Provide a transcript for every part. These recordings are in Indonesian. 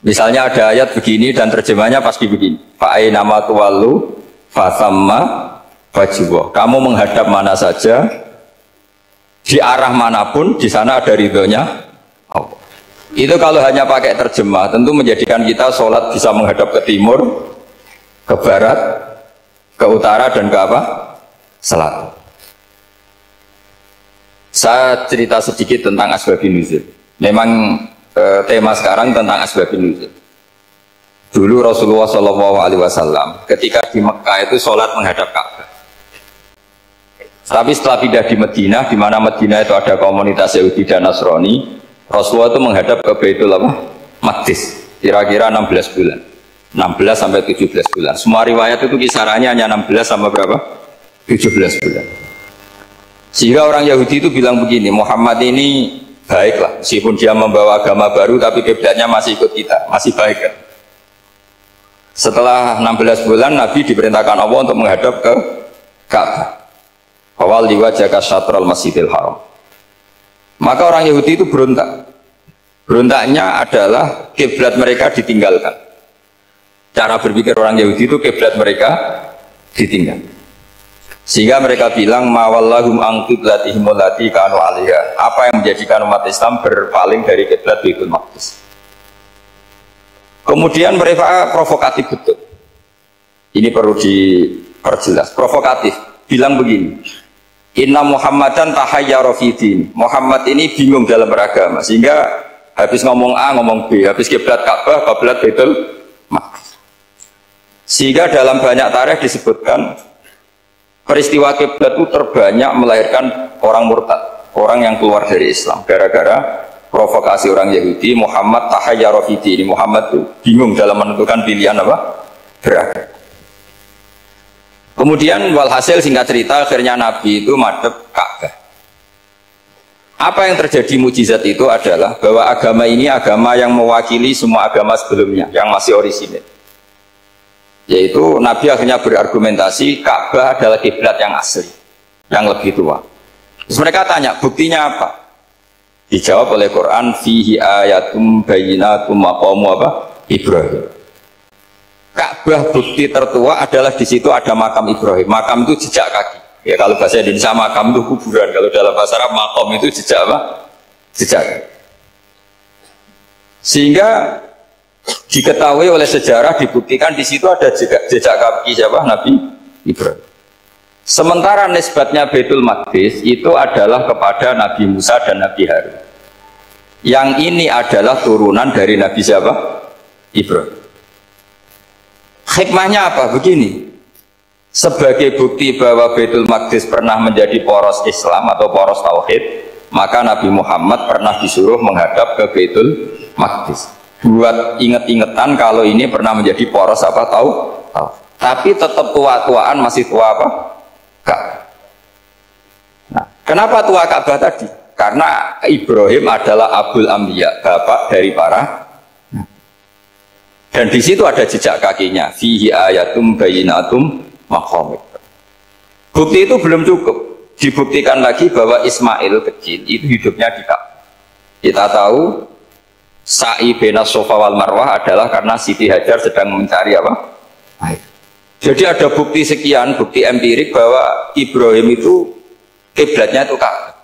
Misalnya ada ayat begini dan terjemahnya pasti begini. Fa'aina ma tuwallu fathamma wajhullah. Kamu menghadap mana saja, di arah manapun, di sana ada ridhonya Allah. Itu kalau hanya pakai terjemah, tentu menjadikan kita sholat bisa menghadap ke timur, ke barat, ke utara, dan ke apa? Selatan. Saya cerita sedikit tentang asbabun nuzul. Memang tema sekarang tentang asbabun nuzul. Dulu Rasulullah SAW ketika di Mekah itu sholat menghadap Ka'bah. Tapi setelah pindah di Madinah, di mana Madinah itu ada komunitas Yahudi dan Nasrani, Rasulullah itu menghadap ke Baitul Maqdis, kira-kira 16 bulan. 16 sampai 17 bulan. Semua riwayat itu kisarannya hanya 16 sampai berapa? 17 bulan. Sehingga orang Yahudi itu bilang begini, Muhammad ini baiklah, meskipun dia membawa agama baru, tapi kiblatnya masih ikut kita, masih baik kan? Setelah 16 bulan, Nabi diperintahkan Allah untuk menghadap ke Ka'bah. Awal liwajaka syatrul masjidil haram. Maka orang Yahudi itu berontak. Berontaknya adalah kiblat mereka ditinggalkan. Cara berpikir orang Yahudi itu kiblat mereka ditinggal. Sehingga mereka bilang mawallahum an qiblatihim allati kanu 'alaiha. Apa yang menjadikan umat Islam berpaling dari kiblat Baitul Maqdis. Kemudian mereka provokatif betul. Ini perlu diperjelas. Provokatif. Bilang begini. Inna Muhammadan tahayyara fi din. Muhammad ini bingung dalam beragama, sehingga habis ngomong A ngomong B, habis kiblat Ka'bah kiblat Baitul Maqdis. Sehingga dalam banyak tarikh disebutkan peristiwa kiblat itu terbanyak melahirkan orang murtad, orang yang keluar dari Islam gara-gara provokasi orang Yahudi. Muhammad tahayyara fi din. Muhammad itu bingung dalam menentukan pilihan apa? Beragama. Kemudian walhasil singkat cerita akhirnya Nabi itu madhep Ka'bah. Apa yang terjadi mujizat itu adalah bahwa agama ini agama yang mewakili semua agama sebelumnya yang masih orisinil. Yaitu Nabi akhirnya berargumentasi Ka'bah adalah kiblat yang asli, yang lebih tua. Terus mereka tanya, buktinya apa? Dijawab oleh Quran, fihi ayatum bayyinatum maqamu apa? Ibrahim. Ka'bah bukti tertua adalah di situ ada makam Ibrahim. Makam itu jejak kaki. Ya kalau bahasa Indonesia makam itu kuburan. Kalau dalam bahasa Arab makam itu jejak apa? Jejak kaki. Sehingga diketahui oleh sejarah, dibuktikan di situ ada jejak kaki siapa? Nabi Ibrahim. Sementara nisbatnya Baitul Maqdis itu adalah kepada Nabi Musa dan Nabi Harun. Yang ini adalah turunan dari Nabi siapa? Ibrahim. Hikmahnya apa? Begini, sebagai bukti bahwa Baitul Maqdis pernah menjadi poros Islam atau poros Tauhid, maka Nabi Muhammad pernah disuruh menghadap ke Baitul Maqdis buat inget-ingetan kalau ini pernah menjadi poros apa? Tahu? Tapi tetap tua-tuaan masih tua apa? Ka'bah. Nah, kenapa tua Ka'bah tadi? Karena Ibrahim adalah Abul Anbiya, bapak dari para. Dan di situ ada jejak kakinya. Fihi ayatum bayyinatum maqam. Bukti itu belum cukup. Dibuktikan lagi bahwa Ismail kecil itu hidupnya di Ka'bah. Kita tahu sa'i bainas Shafa wal Marwah adalah karena Siti Hajar sedang mencari apa? Air. Jadi ada bukti sekian, bukti empirik bahwa Ibrahim itu kiblatnya itu Ka'bah,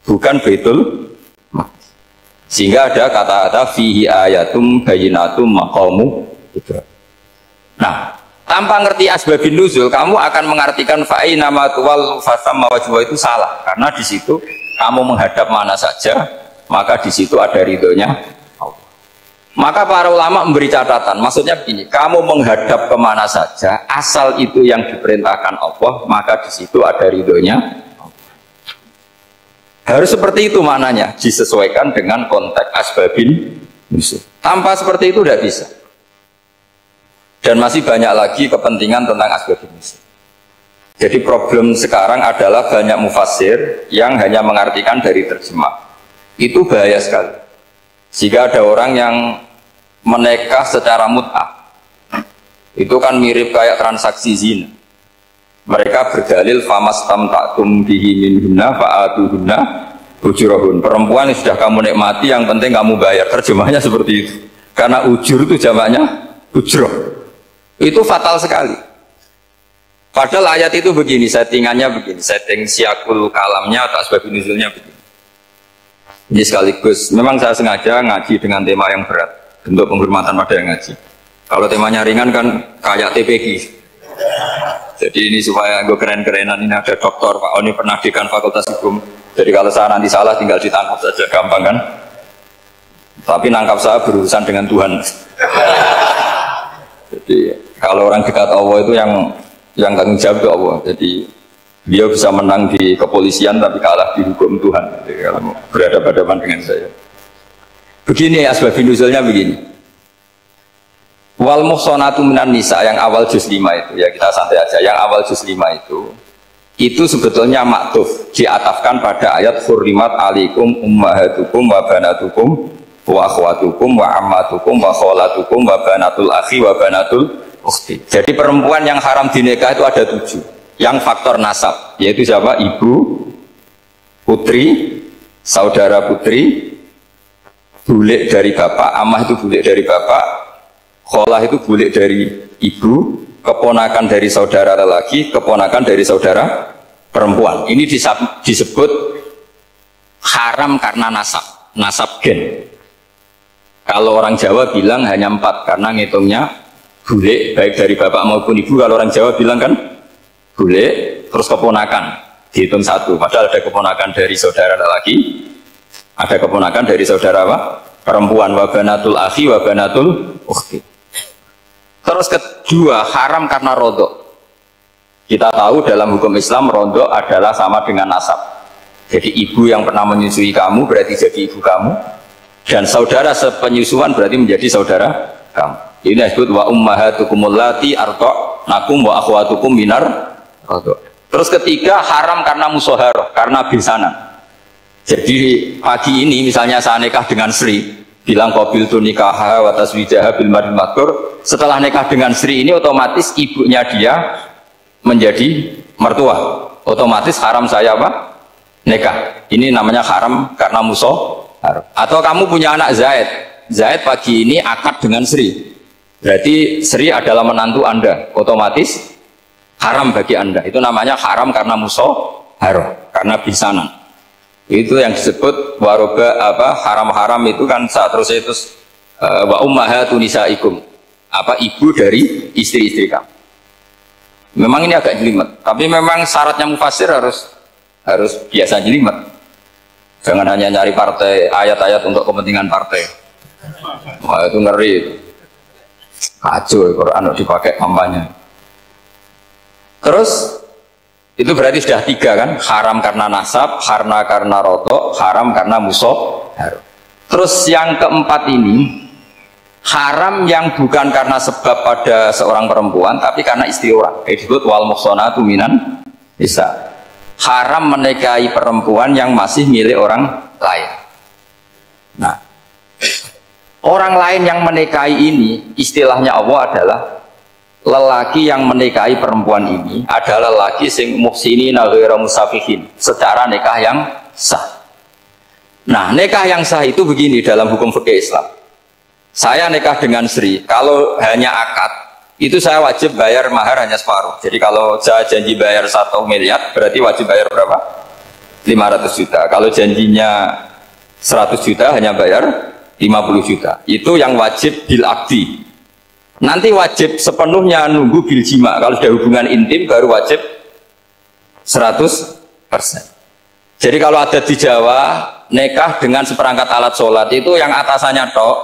bukan Baitul. Sehingga ada kata-kata fihi ayatum bayyinatum maqamu Ibrahim. Nah, tanpa ngerti asbabun nuzul, kamu akan mengartikan fa'ina ma tuwal fasamma wajhu itu salah, karena di situ kamu menghadap mana saja, maka di situ ada ridhonya Allah. Maka para ulama memberi catatan, maksudnya begini, kamu menghadap kemana saja, asal itu yang diperintahkan Allah, maka di situ ada ridhonya. Harus seperti itu maknanya, disesuaikan dengan konteks asbabun nuzul. Tanpa seperti itu tidak bisa. Dan masih banyak lagi kepentingan tentang asbabun nuzul. Jadi problem sekarang adalah banyak mufassir yang hanya mengartikan dari terjemah. Itu bahaya sekali. Jika ada orang yang menikah secara mut'ah, itu kan mirip kayak transaksi zina. Mereka berdalil famastam taktum bihi minhunna fa'atuhunna ujurahun. Perempuan yang sudah kamu nikmati, yang penting kamu bayar. Terjemahnya seperti itu. Karena ujur itu jamaknya ujroh. Itu fatal sekali. Padahal ayat itu begini, settingannya begini, setting siakul kalamnya atau asbab nuzulnya begini. Ini sekaligus, memang saya sengaja ngaji dengan tema yang berat, bentuk penghormatan pada yang ngaji. Kalau temanya ringan kan kayak TPG. Jadi ini supaya gue keren-kerenan, ini ada doktor, Pak Oni pernah dekan Fakultas Hukum. Jadi kalau saya nanti salah tinggal ditangkap saja, gampang kan? Tapi nangkap saya berurusan dengan Tuhan. Jadi kalau orang dekat Allah itu yang tanggung jawab itu Allah. Jadi dia bisa menang di kepolisian tapi kalah di hukum Tuhan. Jadi kalau berhadapan-hadapan dengan saya. Begini asbabun nuzulnya begini. Wal muhsanatu minan nisa yang awal juz 5 itu ya kita santai aja. Yang awal juz 5 itu sebetulnya maktuf diatafkan pada ayat hurrimat alaikum ummahatukum wa banatukum wa akhwatukum wa ammatukum wa kholatukum wa banatul akhi wa banatul ukhti. Jadi perempuan yang haram dinikah itu ada 7. Yang faktor nasab yaitu siapa? Ibu, putri, saudara putri, bule dari bapak, amah itu bule dari bapak, kholah itu bule dari ibu, keponakan dari saudara lelaki, keponakan dari saudara perempuan. Ini disebut haram karena nasab gen. Kalau orang Jawa bilang hanya 4 karena ngitungnya bule baik dari bapak maupun ibu. Kalau orang Jawa bilang kan bule terus keponakan dihitung 1. Padahal ada keponakan dari saudara lelaki, ada keponakan dari saudara apa? Perempuan. Wa banatul akhi wa banatul ukhti. Terus kedua haram karena rodok. Kita tahu dalam hukum Islam rodok adalah sama dengan nasab. Jadi ibu yang pernah menyusui kamu berarti jadi ibu kamu, dan saudara sepenyusuan berarti menjadi saudara kamu. Ini disebut wa ummahatukum allati arda'nakum wa akhwatukum minar rodok. Terus ketiga haram karena musoharoh, karena besanan. Jadi pagi ini misalnya saya nikah dengan Sri, bilang qabil tu nikah wa taswijaha bil maril madkur. Setelah nikah dengan Sri ini otomatis ibunya dia menjadi mertua. Otomatis haram saya apa? Nikah. Ini namanya haram karena musoharoh. Atau kamu punya anak Zaid. Zaid pagi ini akad dengan Sri. Berarti Sri adalah menantu Anda. Otomatis haram bagi Anda. Itu namanya haram karena musoharoh, karena bisanan. Itu yang disebut waroba apa haram-haram itu kan saat terus itu wa ummahatu nisaikum, apa ibu dari istri-istri kamu. Memang ini agak jelimet, tapi memang syaratnya mufassir harus biasa jelimet. Jangan hanya nyari partai ayat-ayat untuk kepentingan partai. Wah itu ngeri itu. Kacau Quran dipakai kampanye. Terus itu berarti sudah 3 kan, haram karena nasab, karena rodok, haram karena musoharoh. Terus yang keempat ini haram yang bukan karena sebab pada seorang perempuan tapi karena istri orang. Disebut wal muhsanatu minan nisa. Haram menikahi perempuan yang masih milik orang lain. Nah, orang lain yang menikahi ini istilahnya Allah adalah lelaki yang menikahi perempuan ini adalah lelaki sing muhsinina ghairu musafihin, secara nikah yang sah. Nah, nikah yang sah itu begini dalam hukum fikih Islam. Saya nikah dengan Sri, kalau hanya akad, itu saya wajib bayar mahar hanya separuh. Jadi kalau saya janji bayar 1 miliar, berarti wajib bayar berapa? 500 juta. Kalau janjinya 100 juta, hanya bayar 50 juta. Itu yang wajib bil akdi. Nanti wajib sepenuhnya nunggu bil jima. Kalau sudah hubungan intim baru wajib 100%. Jadi kalau ada di Jawa nikah dengan seperangkat alat sholat itu yang atasannya tok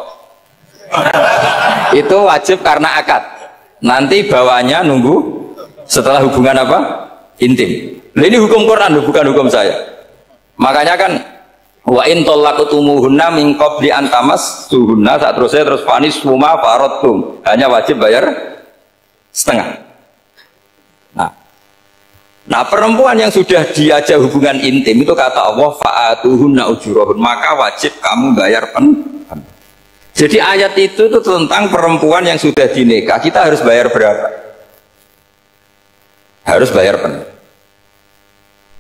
itu wajib karena akad. Nanti bawahnya nunggu setelah hubungan apa? Intim. Nah, ini hukum Quran bukan hukum saya. Makanya kan wa in talaqtumuhunna min qabli an tamassuhunna, saat terus fanis huma faradtum, hanya wajib bayar setengah. Nah perempuan yang sudah diajak hubungan intim itu kata Allah fa'atuhunna ujurahun, maka wajib kamu bayar Jadi ayat itu tuh tentang perempuan yang sudah dinikah, kita harus bayar berapa? Harus bayar penuh.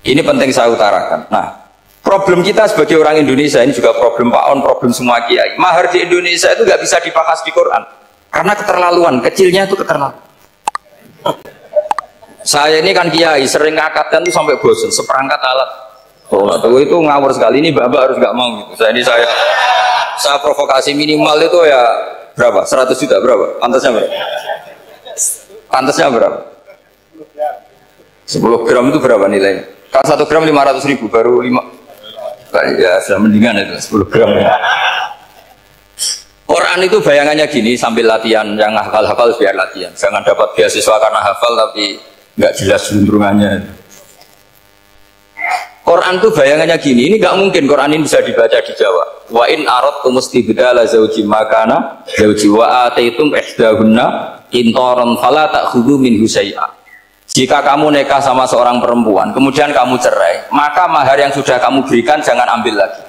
Ini penting saya utarakan. Nah, Problem kita sebagai orang Indonesia, ini juga problem Pak On, problem semua kiai. Mahar di Indonesia itu nggak bisa dibahas di Quran karena keterlaluan, kecilnya itu keterlaluan. Saya ini kan kiai, sering ngakatkan itu sampai bosan, seperangkat alat. Oh, itu ngawur sekali, ini Bapak harus nggak mau gitu. Saya provokasi minimal itu ya berapa? 100 juta berapa? Pantasnya berapa? Pantasnya berapa? 10 gram itu berapa nilainya? Kalau 1 gram 500.000 baru 5. Ya sudah mendingan itu 10 gram. Quran itu bayangannya gini sambil latihan, yang hafal-hafal biar latihan. Jangan dapat beasiswa karena hafal tapi nggak jelas juntrungannya. Quran tuh bayangannya gini, ini nggak mungkin Quran ini bisa dibaca di Jawa. Wa in aradtum istibdala zawji makana zawji wa ataitum ihdahunna qintaran fala ta'khudhu minhu syai'a. Jika kamu nikah sama seorang perempuan, kemudian kamu cerai, maka mahar yang sudah kamu berikan jangan ambil lagi.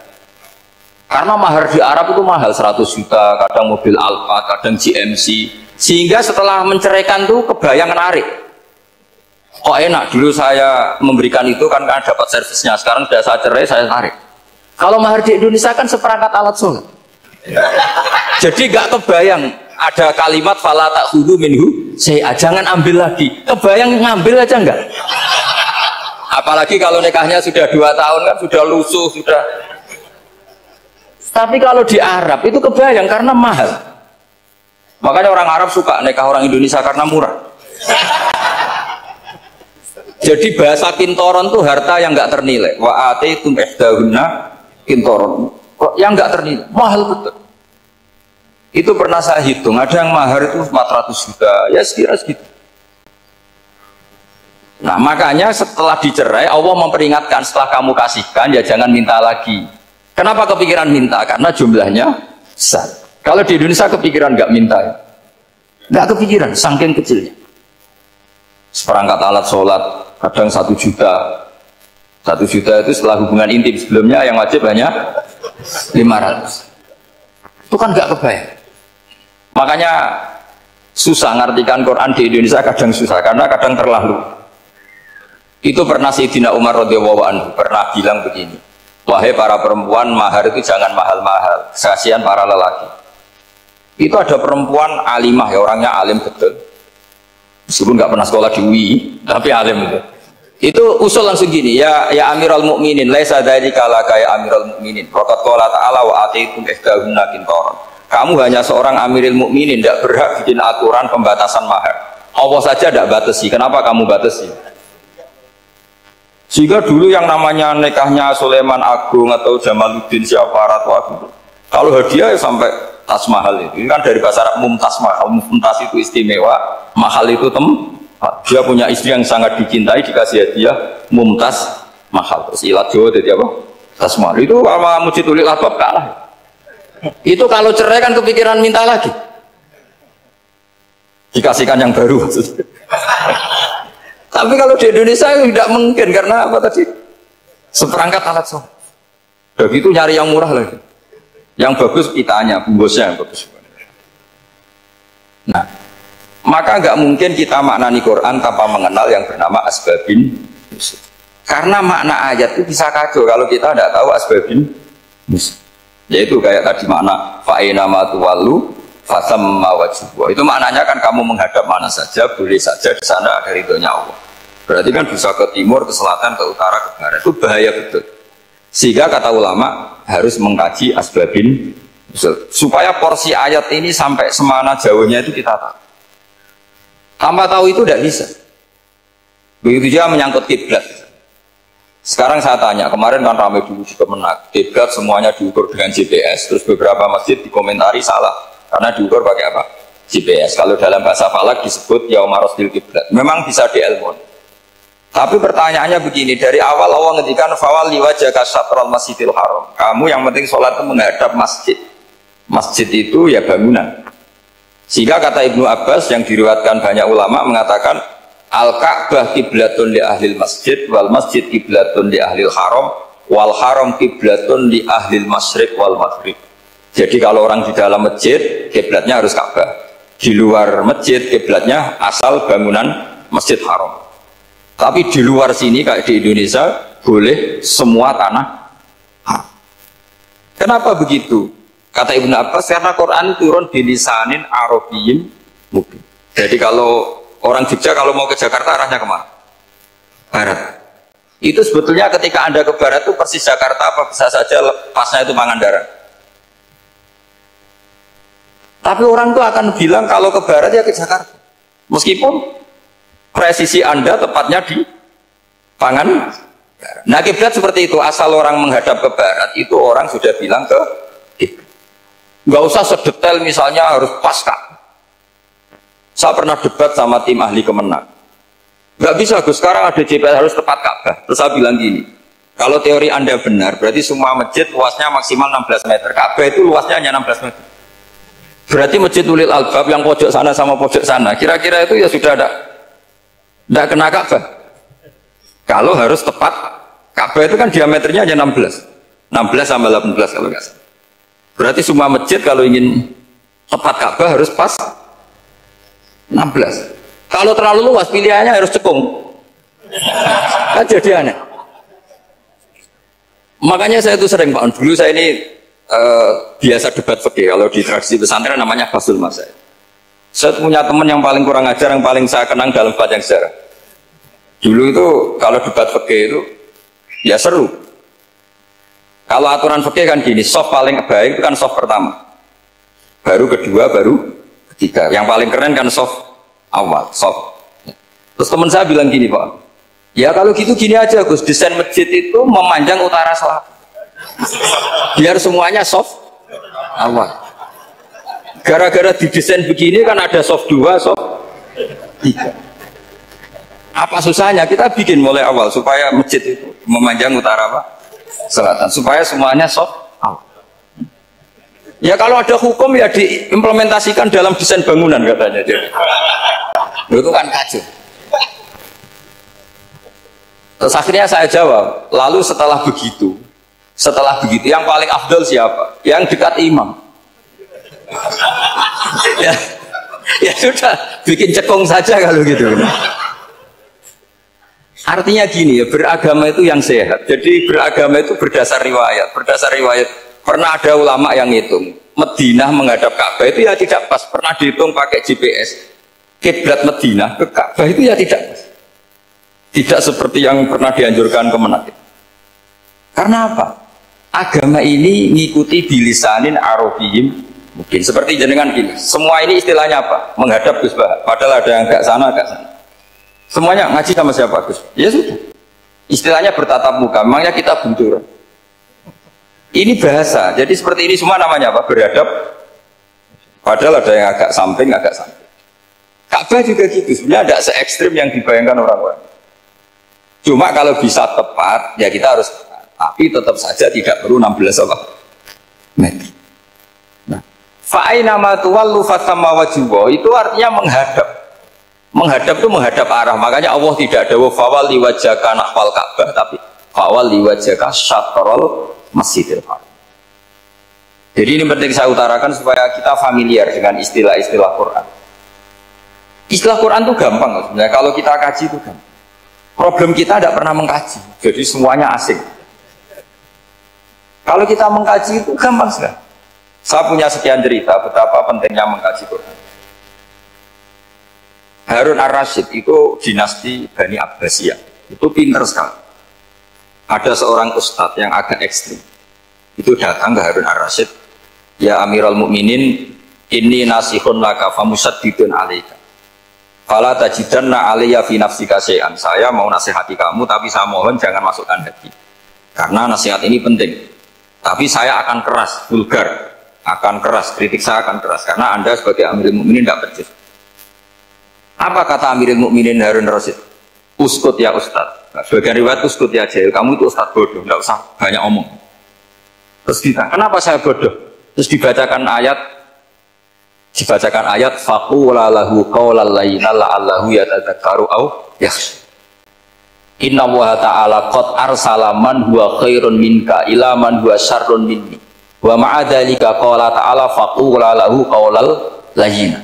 Karena mahar di Arab itu mahal, 100 juta, kadang mobil Alfa, kadang GMC. Sehingga setelah menceraikan tuh kebayang menarik. Kok enak, dulu saya memberikan itu kan dapat servisnya, sekarang sudah saya cerai, saya tarik. Kalau mahar di Indonesia kan seperangkat alat sholat. Jadi gak kebayang ada kalimat fala ta'khudhu minhu syai'a, jangan ambil lagi. Kebayang ngambil aja enggak? Apalagi kalau nikahnya sudah 2 tahun kan sudah lusuh, sudah. Tapi kalau di Arab itu kebayang karena mahal. Makanya orang Arab suka nikah orang Indonesia karena murah. Jadi bahasa kintoron itu harta yang nggak ternilai. Wa ataitum ihdahunna kintoron. Yang nggak ternilai, mahal betul. Itu pernah saya hitung, ada yang mahar itu 400 juta, ya sekira segitu. Nah makanya setelah dicerai, Allah memperingatkan setelah kamu kasihkan, ya jangan minta lagi. Kenapa kepikiran minta? Karena jumlahnya besar. Kalau di Indonesia kepikiran nggak minta, ya? Nggak kepikiran, saking kecilnya. Seperangkat alat sholat kadang 1 juta. 1 juta itu setelah hubungan intim, sebelumnya yang wajib hanya 500. Itu kan nggak kebayang. Makanya susah ngartikan Quran di Indonesia, kadang susah karena kadang terlalu. Itu pernah Sayyidina Umar radhiyallahu anhu pernah bilang begini, wahai para perempuan, mahar itu jangan mahal-mahal, kasihan para lelaki. Itu ada perempuan alimah, ya orangnya alim betul, meskipun nggak pernah sekolah di UI, tapi alim itu. Itu usul langsung gini, ya Amirul Mukminin, laisa dzalika laka ya Amirul Mukminin. Waqad qala ta'ala wa ataitum ihdahunna qintaran. Kamu hanya seorang Amirul Mukminin, tidak berhak bikin aturan pembatasan mahar. Allah saja tidak batasi, kenapa kamu batasi? Sehingga dulu yang namanya nikahnya Sulaiman Agung atau Jamaluddin siapa Ratu Agung, kalau hadiah ya sampai tas mahal itu. Ini kan dari bahasa Arab mumtaz mahal. Mumtaz itu istimewa, mahal itu dia punya istri yang sangat dicintai, dikasih hadiah mumtaz mahal. Terus ilat Jawa jadi apa? Tas mahal. Itu sama Mujidul Albab kalah. Itu kalau cerai kan kepikiran minta lagi. Dikasihkan yang baru. Tapi kalau di Indonesia tidak mungkin karena apa tadi? Seperangkat alat sholat. Begitu nyari yang murah lagi. Yang bagus kitanya, bungkusnya yang bagus. Nah, maka nggak mungkin kita maknani Quran tanpa mengenal yang bernama asbabin nuzul. Karena makna ayat itu bisa kacau kalau kita tidak tahu asbabin nuzul. Yaitu kayak tadi makna fa'ina ma tuwallu fasamma wajhuhu. Itu maknanya kan kamu menghadap mana saja, boleh saja di sana ada ridhonya Allah. Berarti kan bisa ke timur, ke selatan, ke utara, ke barat. Itu bahaya betul. Sehingga kata ulama harus mengkaji asbabin nuzul supaya porsi ayat ini sampai semana jauhnya itu kita tahu. Tanpa tahu itu tidak bisa. Begitu juga menyangkut kiblat. Sekarang saya tanya, kemarin kan ramai dulu di Kemenak, kiblat semuanya diukur dengan GPS, terus beberapa masjid dikomentari salah karena diukur pakai apa? GPS. Kalau dalam bahasa falak disebut yaumarosdil kiblat. Memang bisa diilmukan. Tapi pertanyaannya begini, dari awal Allah ngendikan fawalli wajhaka syatral masjidil haram. Kamu yang penting sholat itu menghadap masjid. Masjid itu ya bangunan. Sehingga kata Ibnu Abbas yang diriwayatkan banyak ulama mengatakan al-Ka'bah kiblatun li ahlil masjid wal masjid kiblatun li ahlil haram wal haram kiblatun li ahlil masyriq wal maghrib. Jadi kalau orang di dalam masjid kiblatnya harus Ka'bah. Di luar masjid kiblatnya asal bangunan Masjid Haram. Tapi di luar sini kayak di Indonesia boleh semua tanah Kenapa begitu? Kata Ibnu Abbas, karena Quran turun di lisanin Arabiyyin mubin. Jadi kalau orang Jogja kalau mau ke Jakarta arahnya kemana? Barat. Itu sebetulnya ketika Anda ke barat itu persis Jakarta apa bisa saja pasnya itu Pangandaran. Tapi orang tuh akan bilang kalau ke barat ya ke Jakarta. Meskipun presisi Anda tepatnya di Pangandaran. Nah kiblat seperti itu, asal orang menghadap ke barat itu orang sudah bilang ke kiblat. Nggak usah sedetail misalnya harus pas Kak. Saya pernah debat sama tim ahli Kemenang. Nggak bisa Gus, sekarang ada GPS harus tepat Ka'bah. Terus saya bilang gini, kalau teori Anda benar, berarti semua masjid luasnya maksimal 16 meter. Ka'bah itu luasnya hanya 16 meter. Berarti Masjid Ulil Albab yang pojok sana sama pojok sana, kira-kira itu ya sudah tidak kena Ka'bah. Kalau harus tepat, Ka'bah itu kan diameternya hanya 16 sama 18 kalau nggak salah. Berarti semua masjid kalau ingin tepat Ka'bah harus pas 16. Kalau terlalu luas pilihannya harus cekung. Kan jadi aneh. Makanya saya itu sering Pak, dulu saya ini biasa debat fikih. Kalau di tradisi pesantren namanya Basul Masail. Saya punya teman yang paling kurang ajar, yang paling saya kenang dalam panjang sejarah. Dulu itu kalau debat fikih itu ya seru. Kalau aturan fikih kan gini, soft paling baik itu kan soft pertama, baru kedua, baru ketiga. Yang paling keren kan soft awal, soft. Terus teman saya bilang gini Pak, ya kalau gitu gini aja Gus, desain masjid itu memanjang utara selatan, biar semuanya soft awal. Gara-gara didesain begini kan ada soft 2, soft 3. Apa susahnya kita bikin mulai awal supaya masjid itu memanjang utara apa? Selatan, supaya semuanya soft awal. Ya kalau ada hukum ya diimplementasikan dalam desain bangunan katanya. Jadi itu kan kacau. Terus akhirnya saya jawab, lalu setelah begitu yang paling afdol siapa? Yang dekat imam. ya sudah, bikin cekung saja kalau gitu. Artinya gini ya, beragama itu yang sehat. Jadi beragama itu berdasar riwayat. Berdasar riwayat, pernah ada ulama yang hitung Madinah menghadap Ka'bah itu ya tidak pas. Pernah dihitung pakai GPS. Kiblat Madinah ke Ka'bah itu ya tidak pas. Tidak seperti yang pernah dianjurkan Kemenak. Karena apa? Agama ini ngikuti bilisanin Arabiyyin mungkin seperti jenengan gini. Semua ini istilahnya apa? Menghadap Gus Bah. Padahal ada yang agak sana, agak sana. Semuanya ngaji sama siapa Gus? Ya sudah. Istilahnya bertatap muka. Memangnya kita benturan. Ini bahasa. Jadi seperti ini semua namanya apa? Berhadap. Padahal ada yang agak samping, agak samping. Ka'bah juga gitu. Sebenarnya ada se-ekstrim yang dibayangkan orang-orang. Cuma kalau bisa tepat, ya kita harus tepat. Tapi tetap saja tidak perlu 16 meter. Nah, fa'aina ma tuwallu fathamma wajhullah itu artinya menghadap. Menghadap itu menghadap arah. Makanya Allah tidak ada fawal liwajhaka nahwal Ka'bah, tapi fawal liwajhaka syatrul Masjidil Haram. Jadi ini penting saya utarakan supaya kita familiar dengan istilah-istilah Quran. Istilah Quran itu gampang sebenarnya. Kalau kita kaji itu gampang. Problem kita tidak pernah mengkaji, jadi semuanya asing. Kalau kita mengkaji itu gampang sekali. Saya punya sekian cerita betapa pentingnya mengkaji Quran. Harun ar-Rasyid itu dinasti Bani Abbasiyah, itu pinter sekali. Ada seorang ustadz yang agak ekstrim, itu datang ke Harun ar-Rasyid, ya Amirul Mukminin, inni nasihun laka famusaddidun alaika. Fala tajidanna alaiya fi nafsika syai'an. Saya mau nasihati kamu, tapi saya mohon jangan masukkan hati. Karena nasihat ini penting. Tapi saya akan keras, vulgar, akan keras, kritik saya akan keras. Karena Anda sebagai Amirul Mukminin tidak percaya. Apa kata Amirul Mukminin Harun Rasyid? Uskut ya Ustadz. Nah, sebagian riwayat uskut ya jahil. Kamu itu Ustadz bodoh, tidak usah banyak omong. Terus kita, kenapa saya bodoh? Terus dibacakan ayat faqula lahu qawlan layyinan la'allahu yatadzakkaru aw yakhsha. Inna wa ta'ala qad arsala man huwa khairun minka ila man huwa syarrun minni. Wa ma'a dzalika qala ta'ala faqula lahu qawlan layyinan.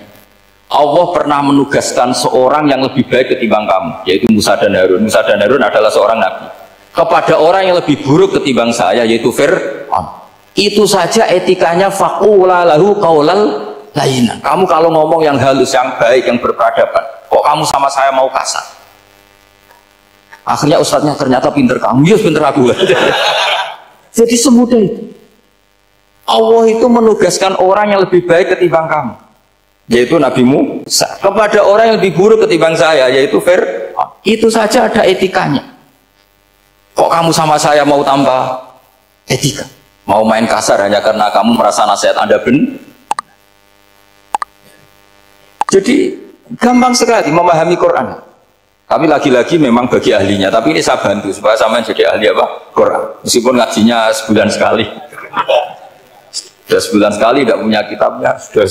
Allah pernah menugaskan seorang yang lebih baik ketimbang kamu, yaitu Musa dan Harun. Musa dan Harun adalah seorang nabi. Kepada orang yang lebih buruk ketimbang saya, yaitu Fir'aun. Itu saja etikanya faqula lahu qaulal lainan. Kamu kalau ngomong yang halus, yang baik, yang berperadaban, kok kamu sama saya mau kasar? Akhirnya ustadznya ternyata pinter kamu, yes pinter aku. Jadi semudah itu. Allah itu menugaskan orang yang lebih baik ketimbang kamu, yaitu Nabi Musa, kepada orang yang lebih buruk ketimbang saya, yaitu Fir'aun. Itu saja ada etikanya. Kok kamu sama saya mau tambah etika? Mau main kasar hanya karena kamu merasa nasihat Anda benar? Jadi gampang sekali memahami Quran. Tapi lagi-lagi memang bagi ahlinya. Tapi ini saya bantu supaya sama jadi ahli apa? Quran. Meskipun ngajinya sebulan sekali. Sudah sebulan sekali tidak punya kitabnya. Sudah.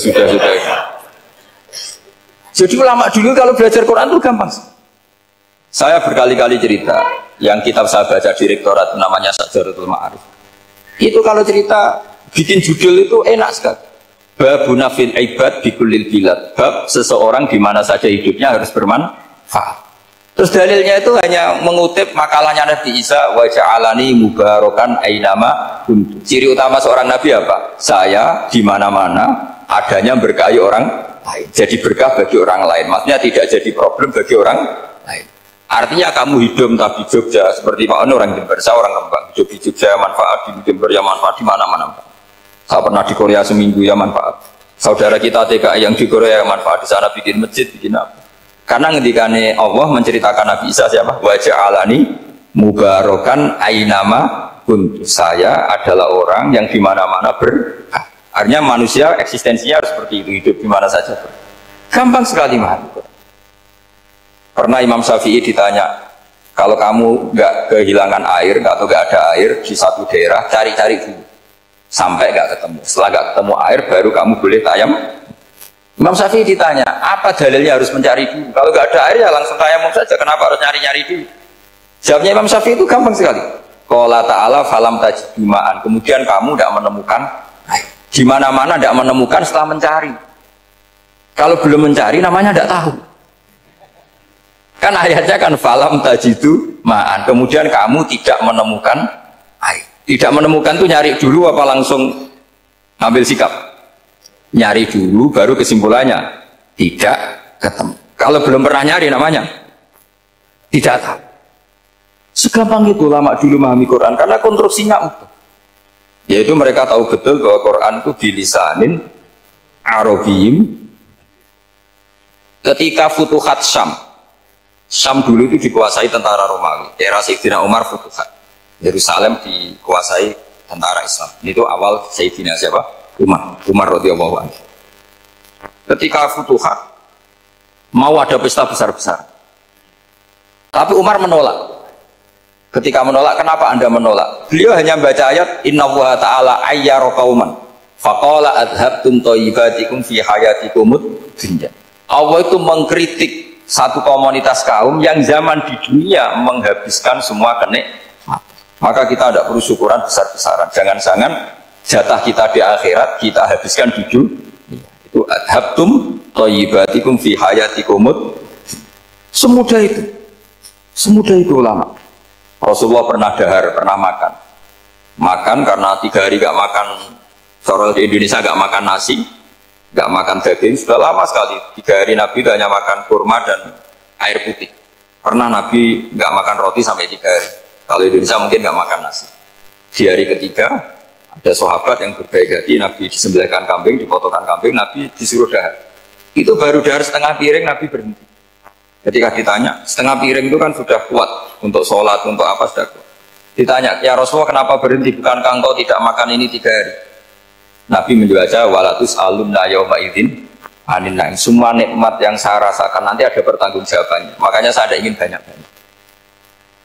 Jadi ulama dulu kalau belajar Quran itu gampang. Saya berkali-kali cerita. Yang kitab saya baca di rektorat namanya Syajaratul Ma'arif. Itu kalau cerita bikin judul itu enak sekali. Babuna fil ibad bikulil bilad. Bab seseorang di mana saja hidupnya harus bermanfaat. Terus dalilnya itu hanya mengutip makalahnya Nabi Isa, wa ja'alani mubarakan ainama kuntu. Ciri utama seorang nabi apa? Saya di mana-mana adanya berkahi orang lain. Jadi berkah bagi orang lain. Maksudnya tidak jadi problem bagi orang lain. Artinya kamu hidup entah di Jogja seperti Pak Ono orang Jember, saya orang Kembang. Hidup di Jogja manfaat, di Jember ya manfaat, di mana-mana. Saya pernah di Korea seminggu ya manfaat. Saudara kita TKI yang di Korea ya manfaat, di sana bikin masjid, bikin apa. Karena ngendikane Allah menceritakan Nabi Isa siapa? Wa ja'alani mubarakan ainama kuntu. Saya adalah orang yang di mana-mana berkah. Artinya manusia eksistensinya harus seperti itu, hidup di mana saja. Gampang sekali memahami. Pernah Imam Syafi'i ditanya, kalau kamu nggak kehilangan air atau nggak ada air di satu daerah, cari-cari dulu sampai nggak ketemu. Setelah nggak ketemu air, baru kamu boleh tayamum. Imam Syafi'i ditanya, apa dalilnya harus mencari dulu? Kalau nggak ada air ya langsung tayamum saja. Kenapa harus nyari-nyari dulu? Jawabnya Imam Syafi'i itu gampang sekali. Qala ta'ala falam tajidu ma'an. Kemudian kamu tidak menemukan air. Di mana-mana tidak menemukan setelah mencari. Kalau belum mencari namanya tidak tahu. Kan ayatnya kan falam tajidu ma'an. Kemudian kamu tidak menemukan air. Tidak menemukan itu nyari dulu apa langsung ambil sikap? Nyari dulu baru kesimpulannya tidak ketemu. Kalau belum pernah nyari namanya tidak tahu. Segampang itu ulama dulu memahami Quran karena konstruksinya utuh. Yaitu mereka tahu betul bahwa Quran itu bilisanin Arabiyim. Ketika Futuhat Syam dulu itu dikuasai tentara Romawi. Era Sayyidina Umar Futuhat. Yerusalem dikuasai tentara Islam. Itu awal Sayyidina siapa? Umar radhiyallahu anhu. Ketika Futuhat mau ada pesta besar-besar. Tapi Umar menolak. Ketika menolak, kenapa Anda menolak? Beliau hanya baca ayat innallaha ta'ala ayyara qauman faqala adhabtum thayyibatikum fi hayatikumud dunya. Allah itu mengkritik satu komunitas kaum yang zaman di dunia menghabiskan semua kenikmatan. Maka kita tidak perlu syukuran besar-besaran. Jangan-jangan jatah kita di akhirat kita habiskan di dunia. Itu adhabtum thayyibatikum fi hayatikumud. Semudah itu. Semudah itu ulama. Rasulullah pernah dahar, pernah makan. Makan karena 3 hari gak makan. Soal di Indonesia gak makan nasi, gak makan daging. Sudah lama sekali. 3 hari Nabi hanya makan kurma dan air putih. Pernah Nabi gak makan roti sampai 3 hari. Kalau Indonesia mungkin gak makan nasi. Di hari ketiga ada sahabat yang berbaik hati. Nabi disembelihkan kambing, dipotongkan kambing, Nabi disuruh dahar. Itu baru dahar setengah piring, Nabi berhenti. Ketika ditanya, setengah piring itu kan sudah kuat untuk sholat, untuk apa sudah kuat. Ditanya, ya Rasulullah kenapa berhenti? Bukankah engkau tidak makan ini 3 hari? Nabi menjawab, walatus alumna yawma idzin anin naim. Semua nikmat yang saya rasakan nanti ada pertanggungjawabannya. Makanya saya ada ingin banyak-banyak.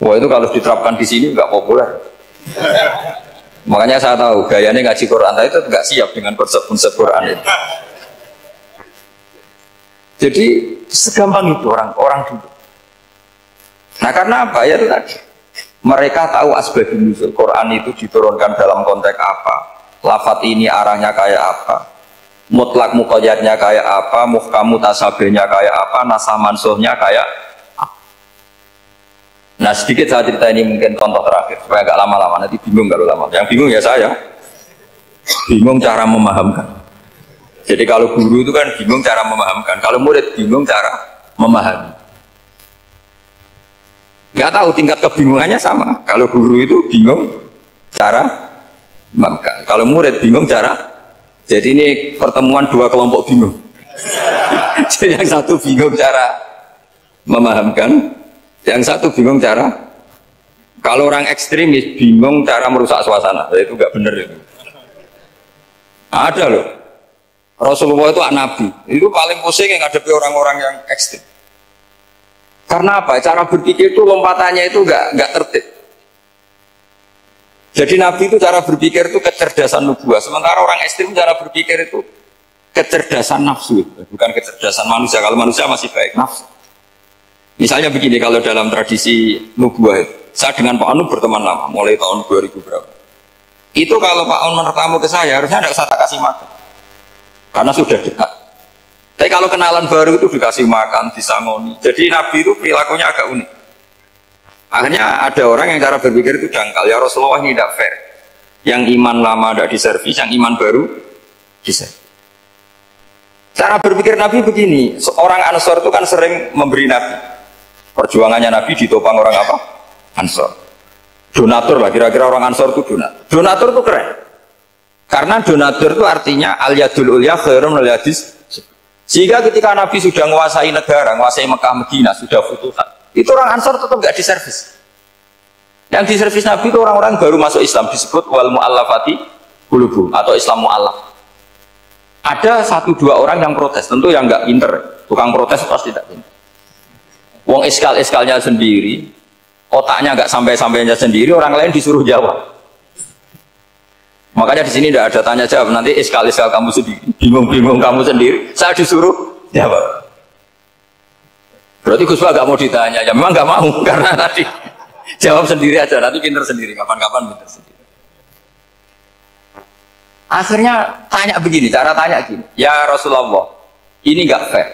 Wah itu kalau diterapkan di sini nggak populer. Makanya saya tahu gayanya ngaji Quran itu nggak siap dengan konsep-konsep Quran itu. Jadi segampang itu orang dulu. Nah karena apa ya itu tadi? Mereka tahu asbabun nuzul. Quran itu diturunkan dalam konteks apa? Lafat ini arahnya kayak apa? Mutlak muqayyadnya kayak apa? Muhkam mutasabihnya kayak apa? Nasah mansuhnya kayak apa? Nah sedikit saya cerita ini mungkin contoh terakhir supaya agak lama-lama. Nanti bingung kalau lama. Yang bingung ya saya. bingung cara memahamkan. Jadi kalau guru itu kan bingung cara memahamkan, kalau murid bingung cara memahami. Nggak tahu tingkat kebingungannya sama. Kalau guru itu bingung cara memahamkan, kalau murid bingung cara. Jadi ini pertemuan dua kelompok bingung. Jadi yang satu bingung cara memahamkan, yang satu bingung cara. Kalau orang ekstremis bingung cara merusak suasana, itu nggak benar itu. Ada loh. Rasulullah itu anak Nabi, itu paling pusing yang ngadepi orang-orang yang ekstrem. Karena apa? Cara berpikir itu lompatannya itu nggak tertib. Jadi Nabi itu cara berpikir itu kecerdasan nubuah, sementara orang ekstrem cara berpikir itu kecerdasan nafsu, bukan kecerdasan manusia. Kalau manusia masih baik, nafsu. Misalnya begini, kalau dalam tradisi nubuah, saya dengan Pak Anu berteman lama, mulai tahun 2000 berapa. Itu kalau Pak Anu bertamu ke saya, harusnya tidak usah tak kasih makan, karena sudah dekat. Tapi kalau kenalan baru itu dikasih makan, disangoni. Jadi Nabi itu perilakunya agak unik. Akhirnya ada orang yang cara berpikir itu dangkal. Ya Rasulullah ini tidak fair. Yang iman lama tidak diservis, yang iman baru diservis. Cara berpikir Nabi begini. Seorang Ansor itu kan sering memberi Nabi. Perjuangannya Nabi ditopang orang apa? Ansor. Donatur lah, kira-kira orang Ansor itu donatur. Donatur itu keren. Karena donatur itu artinya al-yadul ulya khairun minal yadis. Sehingga ketika Nabi sudah menguasai negara, menguasai Mekah, Medina, sudah futuhat, itu orang Ansor tetap nggak diservis. Yang diservis Nabi itu orang-orang baru masuk Islam, disebut wal mu'allafati qulubuhum atau Islam mu'allaf. Ada satu dua orang yang protes, tentu yang nggak pinter, tukang protes pasti tidak pinter. Wong iskal-iskalnya sendiri, otaknya nggak sampai-sampainya sendiri, orang lain disuruh jawab. Makanya di sini tidak ada tanya jawab, nanti iskal-iskal kamu sendiri, bingung-bingung kamu sendiri, saya disuruh jawab. Berarti Gus Pak nggak mau ditanya, ya memang nggak mau karena tadi jawab sendiri aja, nanti pinter sendiri, kapan-kapan pinter sendiri. Akhirnya tanya begini, cara tanya gini, ya Rasulullah, ini nggak fair.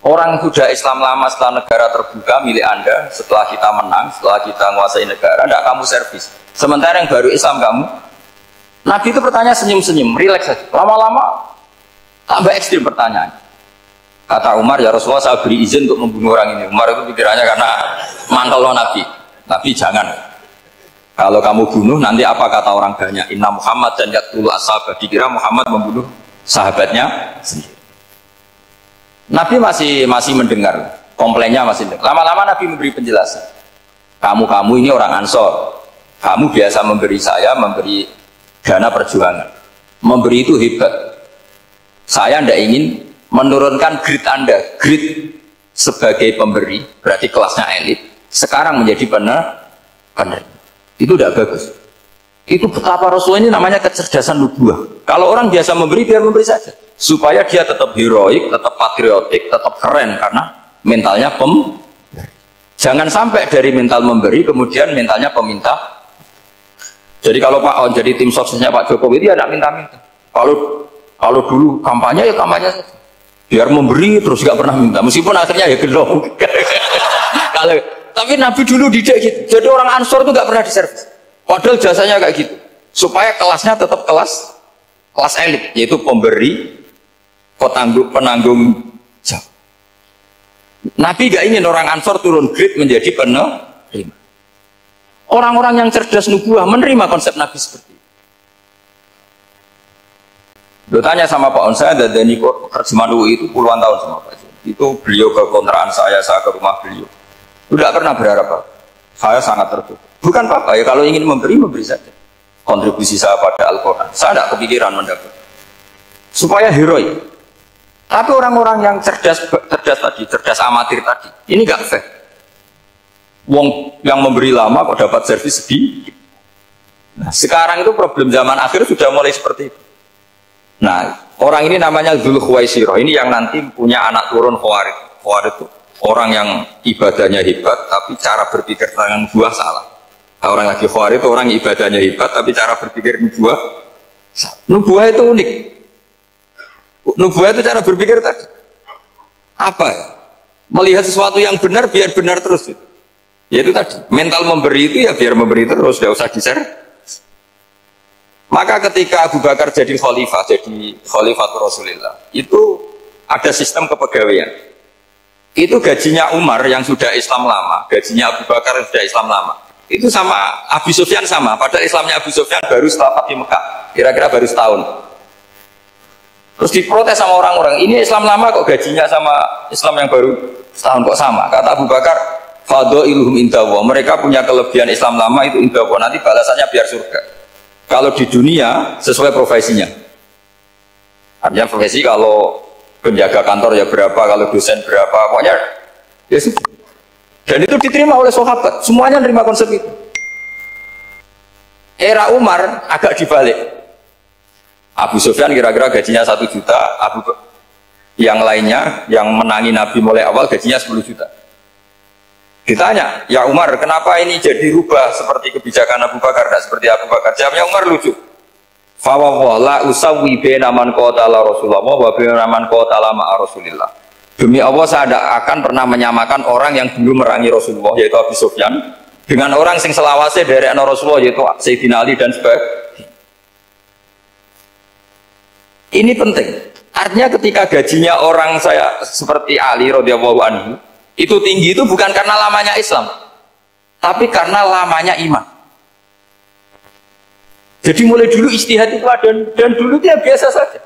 Orang sudah Islam lama setelah negara terbuka milik Anda, setelah kita menang, setelah kita menguasai negara, tidak kamu servis. Sementara yang baru Islam kamu. Nabi itu bertanya senyum-senyum, rileks saja. Lama-lama tambah ekstrim pertanyaan. Kata Umar, ya Rasulullah saya beri izin untuk membunuh orang ini. Umar itu pikirannya karena mantel Nabi. Nabi jangan. Kalau kamu bunuh, nanti apa kata orang banyak? Inna Muhammad dan yaqtul ashabah. Dikira Muhammad membunuh sahabatnya sendiri. Nabi masih mendengar, komplainnya masih mendengar. Lama-lama Nabi memberi penjelasan. Kamu ini orang Ansor. Kamu biasa memberi saya, memberi dana perjuangan. Memberi itu hebat. Saya tidak ingin menurunkan grade Anda. Grade sebagai pemberi, berarti kelasnya elit. Sekarang menjadi penerima. Itu tidak bagus. Itu betapa Rasul ini namanya kecerdasan nubuah. Kalau orang biasa memberi, biar memberi saja. Supaya dia tetap heroik, tetap patriotik, tetap keren. Karena mentalnya Jangan sampai dari mental memberi, kemudian mentalnya peminta. Jadi kalau Pak On jadi tim suksesnya Pak Jokowi, dia tidak minta-minta. Kalau dulu kampanye, ya kampanye saja. Biar memberi, terus nggak pernah minta. Meskipun akhirnya ya gedong. Tapi Nabi dulu didik gitu. Jadi orang Ansor itu nggak pernah diservis. Padahal jasanya kayak gitu. Supaya kelasnya tetap kelas elit, yaitu pemberi, penanggung jawab. Nabi nggak ingin orang Ansor turun grade menjadi penerima. Orang-orang yang cerdas nubuah menerima konsep Nabi seperti itu. Lo tanya sama Pak On, saya dadani terjemahan UI itu puluhan tahun sama Pak Jun. Itu beliau ke kontrakan saya ke rumah beliau. Tidak pernah berharap apa. Saya sangat tertutup. Bukan apa-apa ya, kalau ingin memberi saja. Kontribusi saya pada Al-Quran, saya tidak kepikiran mendapat. Supaya heroik. Tapi orang-orang yang cerdas amatir tadi, ini nggak fair. Wong yang memberi lama kok dapat servis sedikit. Nah, sekarang itu problem zaman akhir sudah mulai seperti itu. Nah, orang ini namanya Dzul Khuwaisirah. Ini yang nanti punya anak turun Khawarij. Khawarij itu orang yang ibadahnya hebat, tapi cara berpikir tentang nubuah salah. Nah, orang lagi Khawarij itu orang ibadahnya hebat, tapi cara berpikir nubuah salah. Nubuah itu unik. Nubuah itu cara berpikir tadi. Apa ya? Melihat sesuatu yang benar, biar benar terus. Ya itu tadi, mental memberi itu ya biar memberi terus, tidak usah di-share. Maka ketika Abu Bakar jadi khalifah Rasulullah, itu ada sistem kepegawaian. Itu gajinya Umar yang sudah Islam lama, gajinya Abu Bakar yang sudah Islam lama. Itu sama Abu Sufyan sama, padahal Islamnya Abu Sufyan baru setelah Fathu Mekah, kira-kira baru setahun. Terus diprotes sama orang-orang, ini Islam lama kok gajinya sama Islam yang baru setahun kok sama. Kata Abu Bakar, fadailuhum indallah, mereka punya kelebihan Islam lama itu indallah, nanti balasannya biar surga. Kalau di dunia sesuai profesinya. Artinya profesi kalau penjaga kantor ya berapa, kalau dosen berapa, pokoknya ya sudah. Dan itu diterima oleh sahabat, semuanya menerima konsep itu. Era Umar agak dibalik. Abu Sufyan kira-kira gajinya 1 juta, yang lainnya yang menangi Nabi mulai awal gajinya 10 juta. Ditanya, ya Umar, kenapa ini jadi rubah seperti kebijakan Abu Bakar, tidak seperti Abu Bakar? Jawabnya Umar lucu. Fawwah la usawwi baina man qatala Rasulullah wa baina man qatala ma'a Rasulillah. Demi Allah saya tidak akan pernah menyamakan orang yang dulu merangi Rasulullah yaitu Abu Sufyan dengan orang sing selawase dari Rasulullah yaitu Sayyidina Ali dan sebagainya. Ini penting. Artinya ketika gajinya orang saya seperti Ali radhiyallahu anhu itu tinggi itu bukan karena lamanya Islam, tapi karena lamanya iman. Jadi mulai dulu ijtihad itu ada dan dulu dia biasa saja.